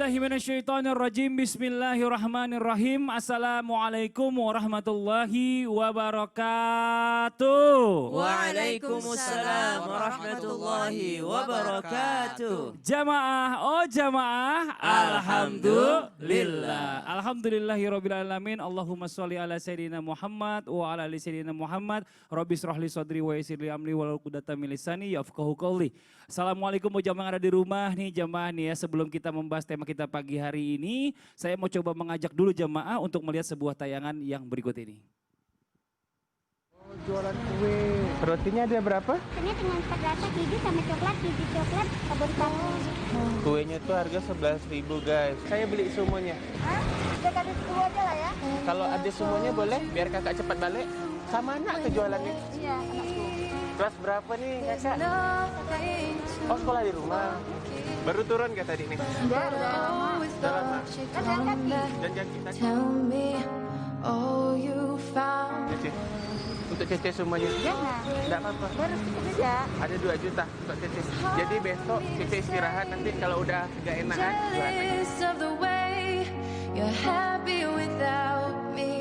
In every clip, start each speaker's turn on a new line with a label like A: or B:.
A: A'udzubillahiminasyaitonirrajim. Bismillahirrahmanirrahim. Assalamualaikum warahmatullahi wabarakatuh.
B: Waalaikumsalam warahmatullahi wabarakatuh.
A: Jamaah, oh jamaah, alhamdulillah. Alhamdulillahirrabbilalamin. Allahumma sholli ala sayyidina Muhammad wa ala ali sayyidina Muhammad. Rabbi shrahli sadri wa yassirli amri wa uqdatam min lisani yafqahu qawli. Assalamualaikum buat jamaah yang ada di rumah nih jamaah nih ya. Sebelum kita membahas tema kita pagi hari ini, saya mau coba mengajak dulu jamaah untuk melihat sebuah tayangan yang berikut ini.
C: Oh, jualan kue. Rotinya ada berapa?
D: Ini dengan 4 rasa keju sama coklat, keju coklat, kebun tahu.
C: Kuenya tuh harga 11.000 guys. Saya beli semuanya.
D: Hah? Udah kasih 10 aja lah ya?
C: Kalau ada semuanya boleh, biar kakak cepat balik. Sama anak ke jualannya.
D: Iya, anakku.
C: Kelas berapa nih kakak? Oh, sekolah di rumah. Baru turun kayak tadi nih.
D: Enggak, udah lama.
C: Udah lama.
D: Kan jalan kaki.
C: Dan jangan kita
E: Tell me all you found.
C: Cece. Untuk Cece semuanya.
D: Jangan.
C: Enggak apa-apa.
D: Baru sedikit aja.
C: Ada 2 juta untuk Cece. Jadi besok Cece istirahat, nanti kalau udah gak enakan jualan lagi.
E: Jealous of the way you're happy without me.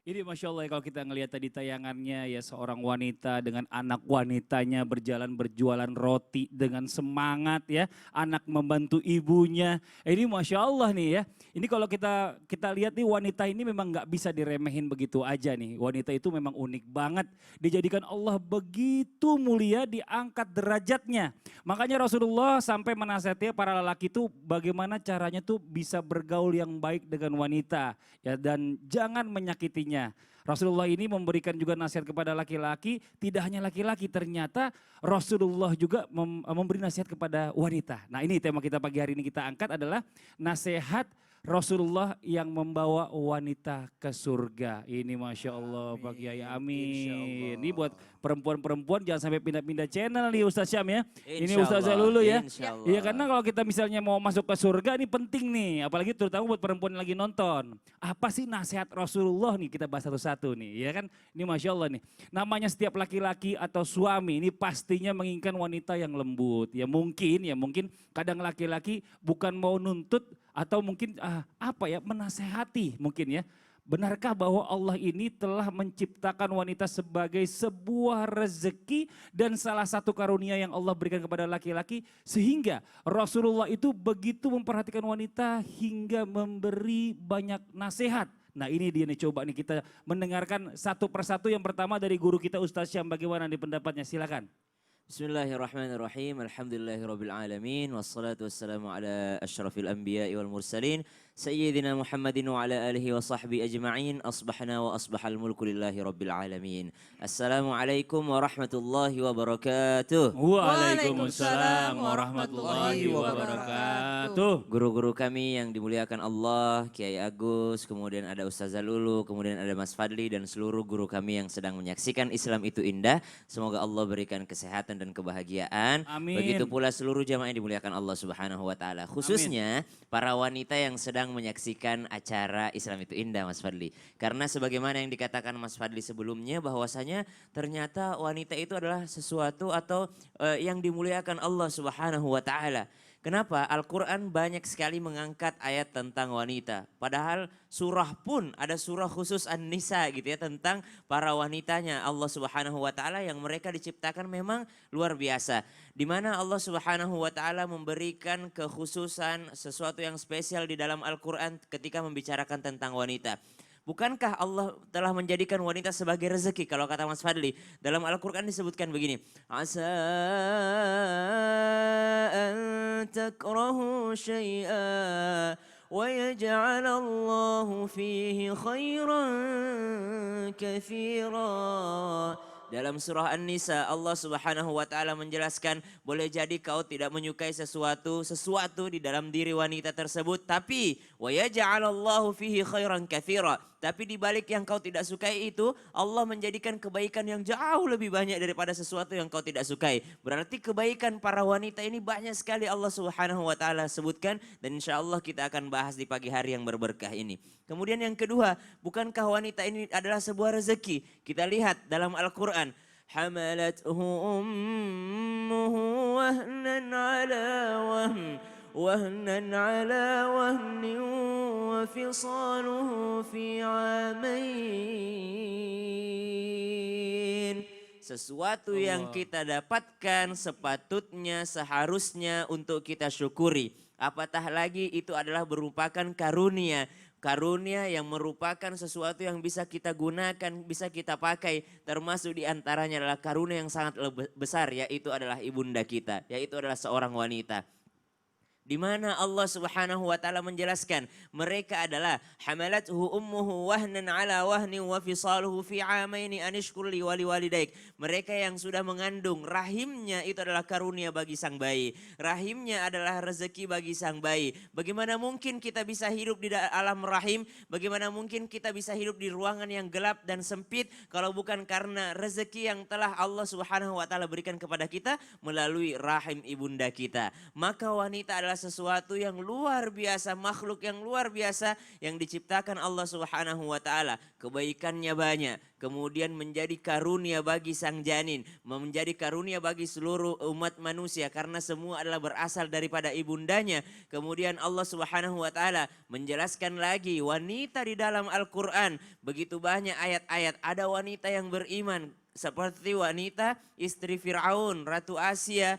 A: Ini Masya Allah ya kalau kita ngelihat tadi tayangannya ya seorang wanita dengan anak wanitanya berjalan berjualan roti dengan semangat ya. Anak membantu ibunya. Ini Masya Allah nih ya. Ini kalau kita lihat nih wanita ini memang nggak bisa diremehin begitu aja nih. Wanita itu memang unik banget. Dijadikan Allah begitu mulia, diangkat derajatnya. Makanya Rasulullah sampai menasihati para lelaki itu bagaimana caranya tuh bisa bergaul yang baik dengan wanita. Ya, dan jangan menyakitinya. Rasulullah ini memberikan juga nasihat kepada laki-laki, tidak hanya laki-laki, ternyata Rasulullah juga memberi nasihat kepada wanita. Nah ini tema kita pagi hari ini kita angkat adalah nasihat Rasulullah yang membawa wanita ke surga. Ini Masya Allah Pak Kiai, amin. Ini buat perempuan-perempuan jangan sampai pindah-pindah channel nih Ustaz Syam ya. Ini Ustazah Lulu ya. Iya karena kalau kita misalnya mau masuk ke surga ini penting nih. Apalagi terutama buat perempuan yang lagi nonton. Apa sih nasihat Rasulullah nih, kita bahas satu-satu nih ya kan. Ini Masya Allah nih. Namanya setiap laki-laki atau suami ini pastinya menginginkan wanita yang lembut. Ya mungkin kadang laki-laki bukan mau nuntut atau mungkin menasehati mungkin ya. Benarkah bahwa Allah ini telah menciptakan wanita sebagai sebuah rezeki dan salah satu karunia yang Allah berikan kepada laki-laki sehingga Rasulullah itu begitu memperhatikan wanita hingga memberi banyak nasihat. Nah ini dia nih, coba nih kita mendengarkan satu persatu. Yang pertama dari guru kita Ustaz Syam, bagaimana nih pendapatnya, silakan.
B: Bismillahirrahmanirrahim. Alhamdulillahirabbil alamin wassalatu wassalamu ala asyrafil anbiya'i wal mursalin sayyidina Muhammadin wa ala alihi wa sahbihi ajma'in. Asbahna wa asbahal mulku lillahi rabbil alamin. Assalamualaikum warahmatullahi wabarakatuh.
A: Waalaikumsalam warahmatullahi wabarakatuh.
B: Guru-guru kami yang dimuliakan Allah, Kiai Agus, kemudian ada Ustazah Lulu, kemudian ada Mas Fadli dan seluruh guru kami yang sedang menyaksikan Islam itu indah. Semoga Allah berikan kesehatan dan kebahagiaan.
A: Amin.
B: Begitu pula seluruh jamaah yang dimuliakan Allah Subhanahu wa taala. Khususnya para wanita yang sedang menyaksikan acara Islam itu indah Mas Fadli. Karena sebagaimana yang dikatakan Mas Fadli sebelumnya bahwasanya ternyata wanita itu adalah sesuatu atau yang dimuliakan Allah Subhanahu wa taala. Kenapa? Al-Quran banyak sekali mengangkat ayat tentang wanita. Padahal surah pun ada surah khusus An-Nisa gitu ya, tentang para wanitanya Allah Subhanahu wa taala yang mereka diciptakan memang luar biasa. Di mana Allah Subhanahu wa taala memberikan kekhususan sesuatu yang spesial di dalam Al-Quran ketika membicarakan tentang wanita. Bukankah Allah telah menjadikan wanita sebagai rezeki? Kalau kata Mas Fadli, dalam Al-Quran disebutkan begini. Asa an takrahu syai'a wa yaj'alallahu fihi khairan katsira. Dalam surah An-Nisa Allah Subhanahu wa taala menjelaskan boleh jadi kau tidak menyukai sesuatu di dalam diri wanita tersebut, tapi wa yaj'alallahu fihi khairan katsira. Tapi di balik yang kau tidak sukai itu Allah menjadikan kebaikan yang jauh lebih banyak daripada sesuatu yang kau tidak sukai. Berarti kebaikan para wanita ini banyak sekali Allah Subhanahu wa taala sebutkan dan insyaallah kita akan bahas di pagi hari yang berberkah ini. Kemudian yang kedua, bukankah wanita ini adalah sebuah rezeki? Kita lihat dalam Al-Quran. حملته أمه وهنا على وهن وهنا على وهن وفصاله في عامين. Sesuatu yang kita dapatkan sepatutnya seharusnya untuk kita syukuri. Apatah lagi itu adalah merupakan karunia. Karunia yang merupakan sesuatu yang bisa kita gunakan, bisa kita pakai. Termasuk diantaranya adalah karunia yang sangat besar, yaitu adalah ibunda kita, yaitu adalah seorang wanita. Di mana Allah Subhanahu wa taala menjelaskan mereka adalah hamalathu ummuhu wahnan ala wahni wa fisaluhu fi amaini anishkur li walidaik. Mereka yang sudah mengandung, rahimnya itu adalah karunia bagi sang bayi. Rahimnya adalah rezeki bagi sang bayi. Bagaimana mungkin kita bisa hidup di alam rahim? Bagaimana mungkin kita bisa hidup di ruangan yang gelap dan sempit kalau bukan karena rezeki yang telah Allah Subhanahu wa taala berikan kepada kita melalui rahim ibunda kita. Maka wanita adalah sesuatu yang luar biasa, makhluk yang luar biasa yang diciptakan Allah Subhanahu wa taala. Kebaikannya banyak, kemudian menjadi karunia bagi sang janin, menjadi karunia bagi seluruh umat manusia karena semua adalah berasal daripada ibundanya. Kemudian Allah Subhanahu wa taala menjelaskan lagi wanita di dalam Al-Qur'an, begitu banyak ayat-ayat ada wanita yang beriman. Seperti wanita istri Fir'aun, Ratu Asia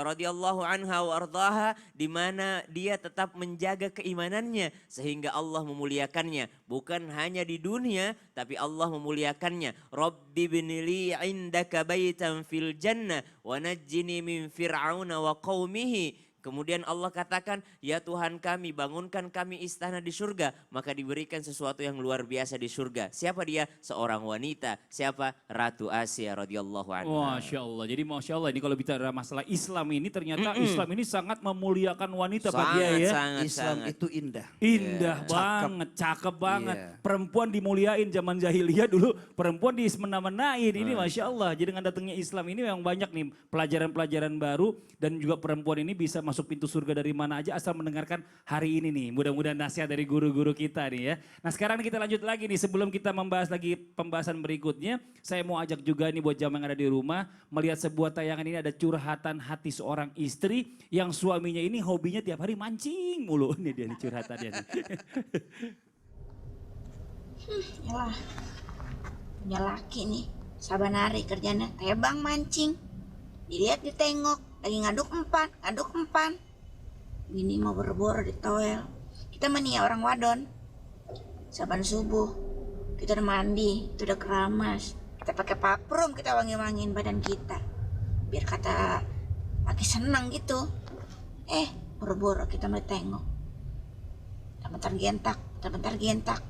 B: radhiyallahu anha wa ardaha, di mana dia tetap menjaga keimanannya sehingga Allah memuliakannya. Bukan hanya di dunia tapi Allah memuliakannya. Rabbi binili indaka baitan fil jannah wa najjini min fir'auna wa qaumihi. Kemudian Allah katakan, ya Tuhan kami, bangunkan kami istana di surga. Maka diberikan sesuatu yang luar biasa di surga. Siapa dia? Seorang wanita. Siapa? Ratu Asia radhiyallahu anha.
A: Masya Allah. Jadi Masya Allah ini kalau bicara masalah Islam ini ternyata Islam ini sangat memuliakan wanita Pak Kiai ya.
F: Islam itu indah.
A: Indah banget, cakep banget.
F: Yeah.
A: Perempuan dimuliain zaman jahiliyah dulu, perempuan disemena-menain. Ini Masya Allah. Jadi dengan datangnya Islam ini memang banyak nih pelajaran-pelajaran baru. Dan juga perempuan ini bisa masuk pintu surga dari mana aja asal mendengarkan hari ini nih. Mudah-mudahan nasihat dari guru-guru kita nih ya. Nah sekarang kita lanjut lagi nih, sebelum kita membahas lagi pembahasan berikutnya. Saya mau ajak juga nih buat jamaah yang ada di rumah, melihat sebuah tayangan ini ada curhatan hati seorang istri yang suaminya ini hobinya tiap hari mancing mulu. Ini dia nih curhatannya nih.
G: Yalah, punya laki nih, saban hari kerjanya tebang mancing. Dilihat ditengok, lagi ngaduk empan. Bini mau berboro di toel. Kita mah nih orang wadon. Saban subuh, kita udah mandi, itu udah keramas. Kita pakai parfum, kita wangi-wangiin badan kita. Biar kata laki senang gitu. Boro-boro kita mau tengok. Bentar gentak.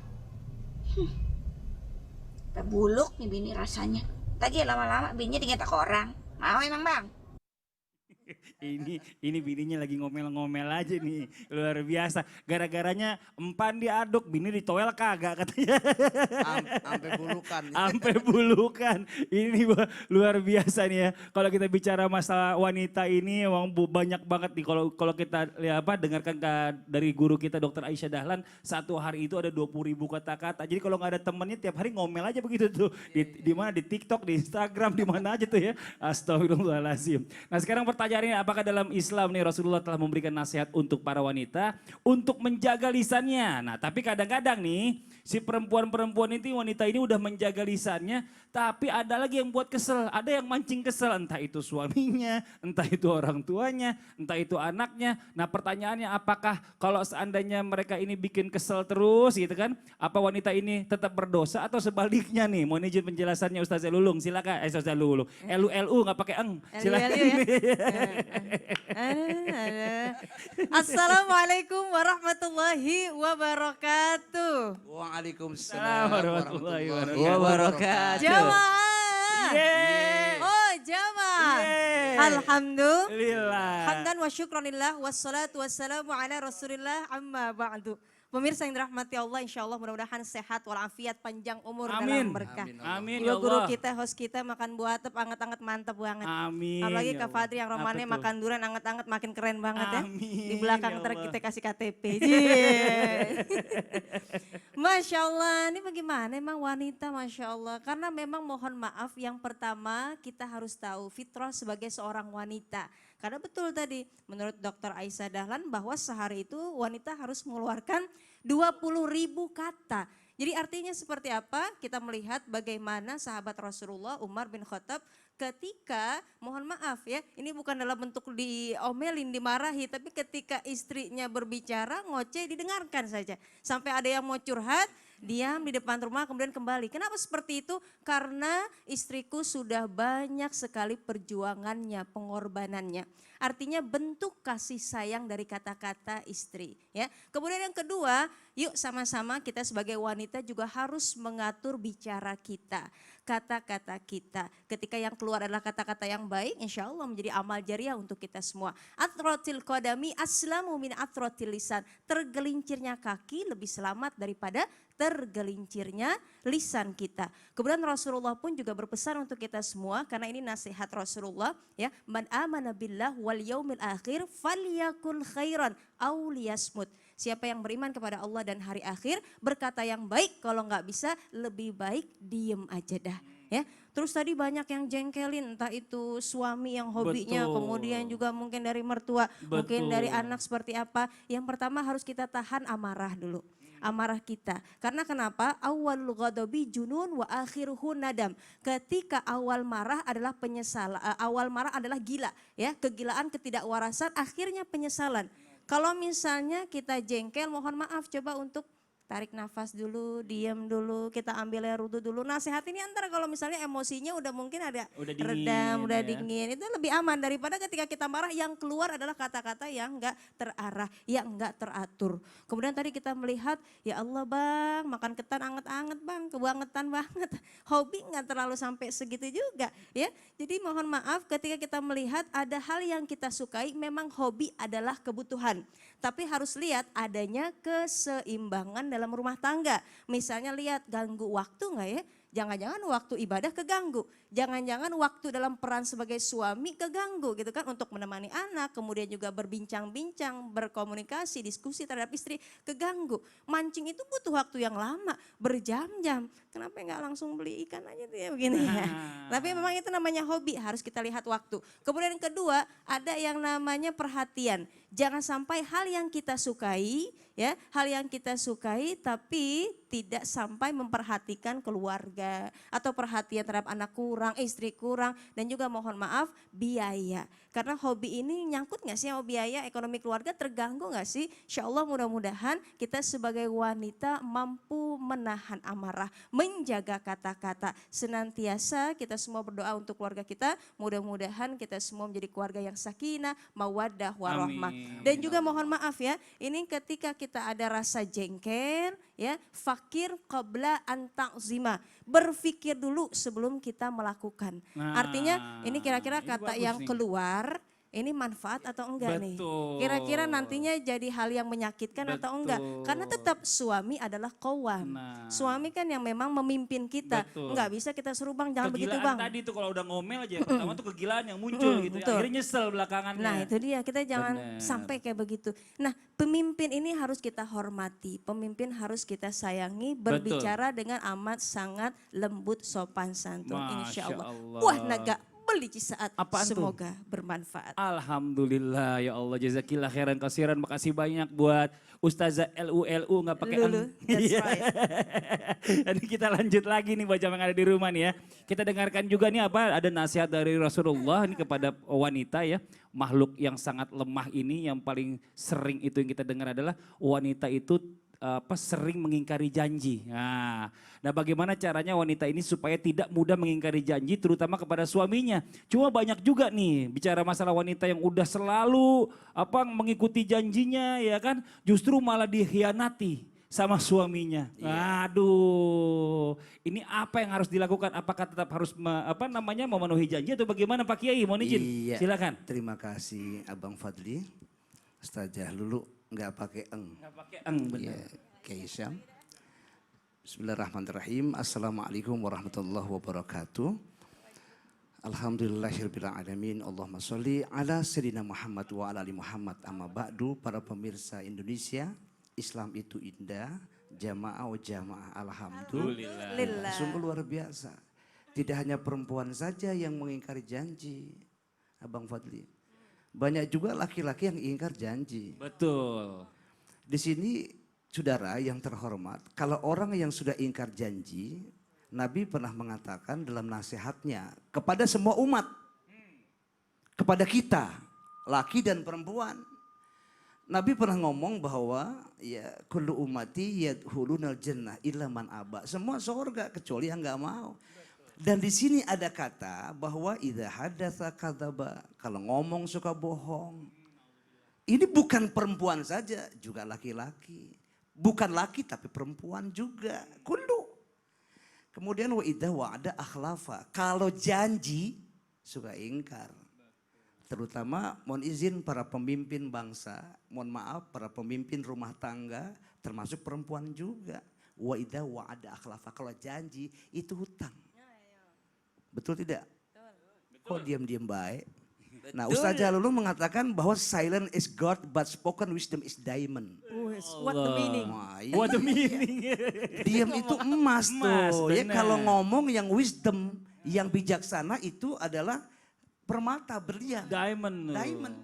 G: Sampai buluk nih bini rasanya. Tadi lama-lama bininya digentak orang. Mau emang bang?
A: Ini bininya lagi ngomel-ngomel aja nih, luar biasa. Gara-garanya empan diaduk, bini ditoel kagak katanya.
F: Sampai bulukan.
A: Sampai bulukan. Ini luar biasa nih ya. Kalau kita bicara masalah wanita ini memang banyak banget nih. Kalau kita dengarkan dari guru kita Dr. Aisyah Dahlan, satu hari itu ada 20.000 kata-kata. Jadi kalau nggak ada temennya tiap hari ngomel aja begitu tuh. Di mana? Di TikTok, di Instagram, di mana aja tuh ya. Astagfirullahaladzim. Nah sekarang pertanyaannya, apakah dalam Islam nih Rasulullah telah memberikan nasihat untuk para wanita untuk menjaga lisannya. Nah tapi kadang-kadang nih si perempuan-perempuan ini, wanita ini udah menjaga lisannya, tapi ada lagi yang buat kesel, ada yang mancing kesel, entah itu suaminya, entah itu orang tuanya, entah itu anaknya. Nah pertanyaannya, apakah kalau seandainya mereka ini bikin kesel terus gitu kan, apa wanita ini tetap berdosa atau sebaliknya nih? Mohon izin penjelasannya Ustazah Lulung, silakan. Ustazah Lulung, LU nggak pakai eng, silakan.
H: Assalamualaikum warahmatullahi wabarakatuh.
F: Waalaikumsalam
A: warahmatullahi
B: Wabarakatuh.
H: Jamaah.
A: Yeay.
H: Oh jamaah.
A: Yeay.
H: Alhamdulillah. Hamdan wa syukranillah wassalatu wassalamu ala rasulillah amma ba'du. Pemirsa yang dirahmati Allah, insya Allah mudah-mudahan sehat walafiat, panjang umur dalam berkah.
A: Amin
H: Dua
A: ya
H: guru
A: Allah.
H: kita, host kita makan buah tep, anget-anget mantep banget.
A: Amin.
H: Apalagi
A: ya
H: Kak
A: Allah.
H: Fadri yang romannya
A: Apa tuh?
H: makan durian anget-anget makin keren banget ya.
A: Amin,
H: Di belakang
A: ya
H: ntar
A: Allah.
H: kita kasih KTP. Yeay. Masya Allah, ini bagaimana emang wanita Masya Allah. Karena memang mohon maaf, yang pertama kita harus tahu fitrah sebagai seorang wanita. Karena betul tadi menurut Dr. Aisyah Dahlan bahwa sehari itu wanita harus mengeluarkan 20.000 kata. Jadi artinya seperti apa? Kita melihat bagaimana sahabat Rasulullah Umar bin Khattab ketika, mohon maaf ya, ini bukan dalam bentuk diomelin, dimarahi, tapi ketika istrinya berbicara, ngoceh didengarkan saja. Sampai ada yang mau curhat, diam di depan rumah kemudian kembali. Kenapa seperti itu? Karena istriku sudah banyak sekali perjuangannya, pengorbanannya. Artinya bentuk kasih sayang dari kata-kata istri. Ya. Kemudian yang kedua, yuk sama-sama kita sebagai wanita juga harus mengatur bicara kita. Kata-kata kita. Ketika yang keluar adalah kata-kata yang baik, insya Allah menjadi amal jariah untuk kita semua. Athrotil qadami aslamu min athrotil lisan. Tergelincirnya kaki lebih selamat daripada tergelincirnya lisan kita. Kemudian Rasulullah pun juga berpesan untuk kita semua, karena ini nasihat Rasulullah, ya, man amana billah wal yaumil akhir falyakul khairan aw liyasmut. Siapa yang beriman kepada Allah dan hari akhir berkata yang baik, kalau nggak bisa lebih baik diem aja dah. Ya, terus tadi banyak yang jengkelin, entah itu suami yang hobinya, kemudian juga mungkin dari mertua, mungkin dari anak seperti apa. Yang pertama harus kita tahan amarah dulu. Amarah kita. Karena kenapa? Awalul ghadabi junun wa akhiruhu nadam. Ketika awal marah adalah penyesalan, awal marah adalah gila, ya, kegilaan, ketidakwarasan, akhirnya penyesalan. Kalau misalnya kita jengkel, mohon maaf, coba untuk tarik nafas dulu, diam dulu, kita ambil air wudhu dulu. Nasihat ini antara kalau misalnya emosinya udah mungkin ada redam, udah dingin, itu lebih aman daripada ketika kita marah yang keluar adalah kata-kata yang enggak terarah, yang enggak teratur. Kemudian tadi kita melihat, ya Allah bang, makan ketan anget-anget bang, kebangetan banget. Hobi enggak terlalu sampai segitu juga, ya. Jadi mohon maaf ketika kita melihat ada hal yang kita sukai, memang hobi adalah kebutuhan. Tapi harus lihat adanya keseimbangan dalam rumah tangga. Misalnya lihat ganggu waktu enggak ya? Jangan-jangan waktu ibadah keganggu. Jangan-jangan waktu dalam peran sebagai suami keganggu gitu kan. Untuk menemani anak, kemudian juga berbincang-bincang, berkomunikasi, diskusi terhadap istri keganggu. Mancing itu butuh waktu yang lama, berjam-jam. Kenapa enggak langsung beli ikan aja tuh ya begini ya. Tapi memang itu namanya hobi, harus kita lihat waktu. Kemudian yang kedua, ada yang namanya perhatian. Jangan sampai hal yang kita sukai, ya, hal yang kita sukai tapi tidak sampai memperhatikan keluarga atau perhatian terhadap anak kurang, istri kurang, dan juga mohon maaf biaya. Karena hobi ini nyangkut gak sih sama biaya, ekonomi keluarga terganggu gak sih? Insya Allah mudah-mudahan kita sebagai wanita mampu menahan amarah, menjaga kata-kata. Senantiasa kita semua berdoa untuk keluarga kita, mudah-mudahan kita semua menjadi keluarga yang sakinah, mawaddah, warahmah. Dan juga mohon maaf ya, ini ketika kita ada rasa jengkel, ya, fakir qabla an ta'zima. Berpikir dulu sebelum kita melakukan. Artinya ini kira-kira kata yang keluar, ini manfaat atau enggak nih? Kira-kira nantinya jadi hal yang menyakitkan atau enggak? Karena tetap suami adalah qawwam. Suami kan yang memang memimpin kita. Enggak bisa kita suruh bang, jangan begitu bang.
A: Tadi tuh kalau udah ngomel aja, pertama tuh kegilaan yang muncul gitu. Akhirnya nyesel belakangannya.
H: Nah itu dia, kita jangan sampai kayak begitu. Nah pemimpin ini harus kita hormati, pemimpin harus kita sayangi, berbicara dengan amat sangat lembut, sopan santun, insya Allah. Wah naga beli saat, semoga bermanfaat.
A: Alhamdulillah ya Allah, jazakillah khairan kasiran. Makasih banyak buat Ustazah LU nggak pakai
H: Lulu, that's right.
A: Jadi kita lanjut lagi nih buat jamaah yang ada di rumah nih ya. Kita dengarkan juga nih apa, ada nasihat dari Rasulullah ini kepada wanita ya. Makhluk yang sangat lemah ini yang paling sering itu yang kita dengar adalah wanita itu sering mengingkari janji. Nah, bagaimana caranya wanita ini supaya tidak mudah mengingkari janji terutama kepada suaminya. Cuma banyak juga nih bicara masalah wanita yang udah selalu mengikuti janjinya ya kan, justru malah dikhianati sama suaminya. Aduh, ini apa yang harus dilakukan? Apakah tetap harus memenuhi janji atau bagaimana Pak Kiai? Mohon izin.
F: Iya.
A: Silakan.
F: Terima kasih Abang Fadli. Ustazah Lulu nggak pakai eng.
A: Nggak pakai eng, benar.
F: Ya, Kaisam. Bismillahirrahmanirrahim. Assalamualaikum warahmatullahi wabarakatuh. Alhamdulillahirabbil alamin. Allahumma sholli ala sayyidina Muhammad wa ala ali Muhammad. Amma ba'du, para pemirsa Indonesia, Islam itu indah, jamaah wa jamaah. Alhamdulillah. Sungguh luar biasa. Tidak hanya perempuan saja yang mengingkari janji, Abang Fadli. Banyak juga laki-laki yang ingkar janji.
A: Betul.
F: Di sini saudara yang terhormat, kalau orang yang sudah ingkar janji, Nabi pernah mengatakan dalam nasihatnya kepada semua umat, kepada kita, laki dan perempuan. Nabi pernah ngomong bahwa ya kullu ummati yadkhulunal jannah illa man aba. Semua surga kecuali yang enggak mau. Dan di sini ada kata bahwa idza hadatsa kadzaba, kalau ngomong suka bohong. Ini bukan perempuan saja, juga laki-laki. Bukan laki tapi perempuan juga, kullu. Kemudian wa idza wa'ada akhlafa, kalau janji suka ingkar. Terutama mohon izin para pemimpin bangsa, mohon maaf para pemimpin rumah tangga, termasuk perempuan juga. Wa idza wa'ada akhlafa, kalau janji itu hutang. Betul tidak? Kok diam-diam baik? Nah, Ustaz Jalulung mengatakan bahwa silent is God but spoken wisdom is diamond.
H: What the meaning?
F: Wah,
A: What the meaning?
F: diam itu emas tuh. Ya,
A: benar.
F: kalau ngomong yang wisdom, yang bijaksana itu adalah permata berlian.
A: Diamond.
F: Diamond.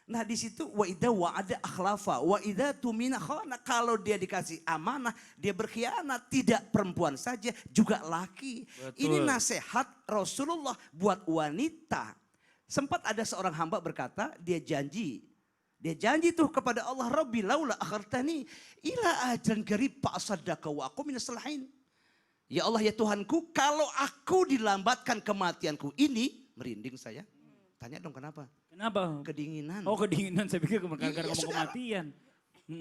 F: Nah di situ wa idza wa'ada akhlafa wa idza tumina khana, kalau dia dikasih amanah dia berkhianat, tidak perempuan saja juga laki.
A: Betul.
F: Ini nasihat Rasulullah buat wanita. Sempat ada seorang hamba berkata, dia janji tuh kepada Allah, Rabbi laula akhartani ila ajan qarib fa asaddaqa wa aku minas salihin. Ya Allah ya Tuhanku, kalau aku dilambatkan kematianku ini, merinding saya. Tanya dong kenapa?
A: Kenapa?
F: Kedinginan.
A: Oh kedinginan, saya pikir gara-gara
F: Iya,
A: ngomong
F: saudara.
A: kematian.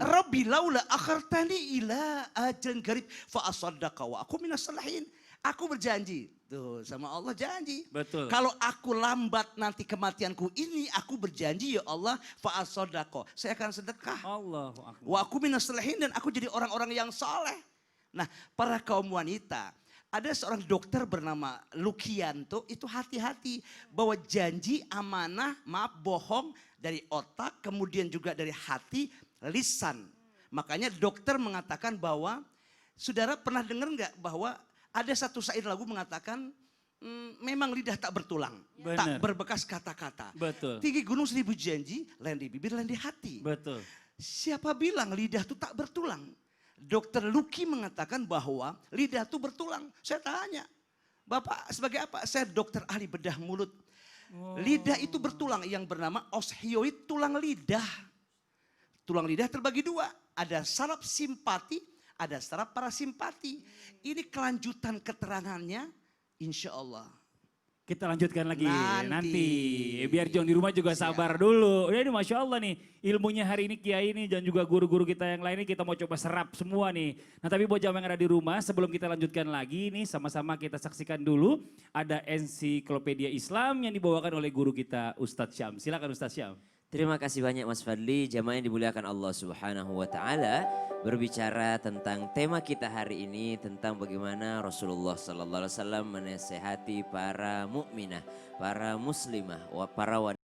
F: Rabbi laula akhartani ila ajalin qarib fa asaddaqa wa aku minas salihin. Aku berjanji, tuh sama Allah janji.
A: Betul.
F: Kalau aku lambat nanti kematianku ini, aku berjanji ya Allah fa asaddaqa, saya akan sedekah.
A: Allahu akbar.
F: Wa aku minas salihin, dan aku jadi orang-orang yang saleh. Nah, para kaum wanita, ada seorang dokter bernama Lukianto, itu hati-hati bahwa janji, amanah, maaf bohong dari otak, kemudian juga dari hati, lisan. Makanya dokter mengatakan bahwa, saudara pernah dengar nggak bahwa ada satu syair lagu mengatakan, memang lidah tak bertulang, tak
A: Benar.
F: berbekas kata-kata.
A: Betul.
F: Tinggi gunung 1000 janji, lain di bibir, lain di hati.
A: Betul.
F: Siapa bilang lidah itu tak bertulang? Dokter Luki mengatakan bahwa lidah itu bertulang. Saya tanya, Bapak sebagai apa? Saya dokter ahli bedah mulut. Lidah itu bertulang, yang bernama oshioid, tulang lidah. Tulang lidah terbagi dua, ada saraf simpati, ada saraf parasimpati. Ini kelanjutan keterangannya, insya Allah.
A: Kita lanjutkan lagi
F: Nanti.
A: nanti. Biar John di rumah juga sabar dulu. Ya ini Masya Allah nih, ilmunya hari ini Kiai ini dan juga guru-guru kita yang lain ini kita mau coba serap semua nih. Nah tapi buat jamaah yang ada di rumah, sebelum kita lanjutkan lagi nih, sama-sama kita saksikan dulu. Ada ensiklopedia Islam yang dibawakan oleh guru kita Ustadz Syam. Silakan Ustadz Syam.
B: Terima kasih banyak Mas Fadli, jamaah yang dimuliakan Allah Subhanahu wa taala. Berbicara tentang tema kita hari ini, tentang bagaimana Rasulullah sallallahu alaihi wasallam menasehati para mukminah, para muslimah, para wanita